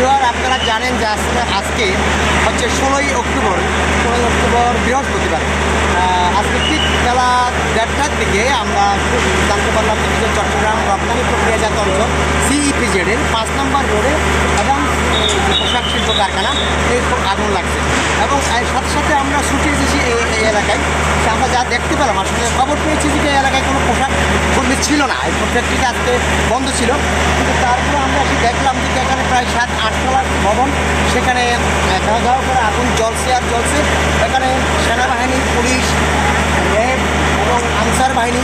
Viewer আপনারা জানেন যে আসলে আজকে হচ্ছে 16ই অক্টোবর বৃহস্পতিবার। আজকে ঠিক বেলা 1:30টার দিকে আমরা জানতে পারলাম যে চট্টগ্রাম রপ্তানি প্রক্রিয়াজাত অঞ্চল CEPZ-এর 5 নম্বর রোডে এবং পোশাক শিল্প কারখানা এই আগুন লাগছে এবং এর সাথে সাথে আমরা ছুটে এসেছি এই এলাকায়। আমরা যা দেখতে পেলাম, আসলে খবর পেয়েছি যে এই এলাকায় কোনো পোশাক কর্মী ছিল না, এই ফ্যাক্টরিটা আজকে বন্ধ ছিল। কিন্তু তারপরে আমরা এসে দেখলাম যে এখানে প্রায় 7-8 তলার ভবন, সেখানে ধাও ধাও করে আগুন জ্বলছে আর জ্বলছে। এখানে সেনাবাহিনী, পুলিশ, র্যাব এবং আনসার বাহিনী,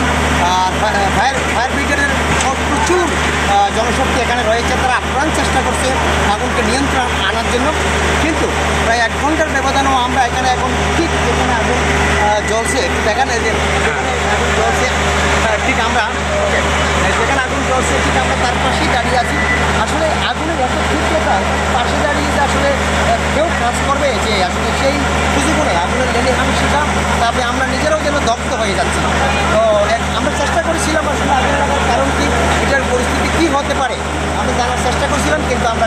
ফায়ার ব্রিগেডের প্রচুর জনশক্তি এখানে রয়েছে। তারা আপ্রাণ চেষ্টা করছে আগুনকে নিয়ন্ত্রণ আনার জন্য, কিন্তু প্রায় 1 ঘন্টার ব্যবধানেও আমরা এখানে এখন ঠিক যেখানে আগুন জ্বলছে একটু দেখানো যে আগুন জ্বলছে, ঠিক আমরা যেখানে আগুন জ্বলছে ঠিক আমরা তার পাশেই দাঁড়িয়ে আছি। আসলে আগুনের এত তীব্রতা, পাশে দাঁড়িয়ে যে আসলে কেউ কাজ করবে যে আসলে সেই সুযোগও নেই। আগুনের লেনে আমি শিখা, তারপরে আমরা নিজেরাও যেন দগ্ধ হয়ে যাচ্ছি। তো আমরা চেষ্টা করেছিলাম আসলে আগুন লাগার কারণ কি, এটার পরিস্থিতি কী হতে পারে আমরা জানার চেষ্টা করছিলাম, কিন্তু আমরা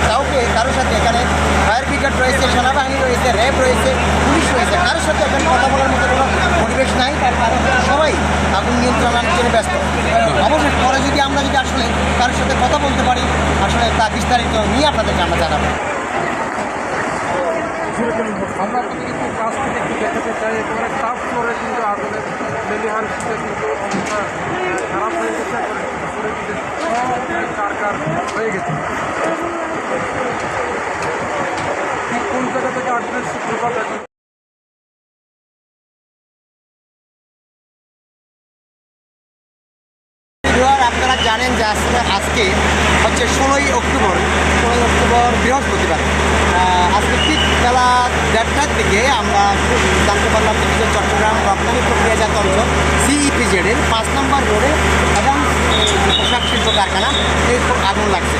কারোর সাথে এখানে ফায়ার ব্রিগেড রয়েছে, সেনাবাহিনী রয়েছে, র্যাব রয়েছে, পুলিশ রয়েছে, কারোর সাথে এখানে কথা বলার মতো কোনো পরিবেশ নাই। তার কারণ সবাই আগুন নিয়ন্ত্রণের জন্য ব্যস্ত। অবশ্যই পরে যদি আমরা আসলে কারোর সাথে কথা বলতে পারি, আসলে তা বিস্তারিত নিয়ে আপনাদেরকে আমরা জানাবো। আমরা কিন্তু কাজ থেকে একটু দেখাতে চাই, একেবারে টপ ফ্লোরে কিন্তু আগুনের ডেলিভারি শীতে কিন্তু অবস্থা খারাপ হয়ে গেছে, কারকার হয়ে গেছে। ঠিক কোন জায়গা থেকে আগুনের সূত্রপাত এখন আপনারা জানেন যে আসলে আজকে হচ্ছে 16ই অক্টোবর বৃহস্পতিবার। আজকে ঠিক বেলা 1:30টার দিকে আমরা জানতে পারলাম যে চট্টগ্রাম রপ্তানি প্রক্রিয়াজাত অঞ্চল CEPZ-এর 5 নম্বর রোডে এবং পোশাক শিল্প কারখানা এই আগুন লাগছে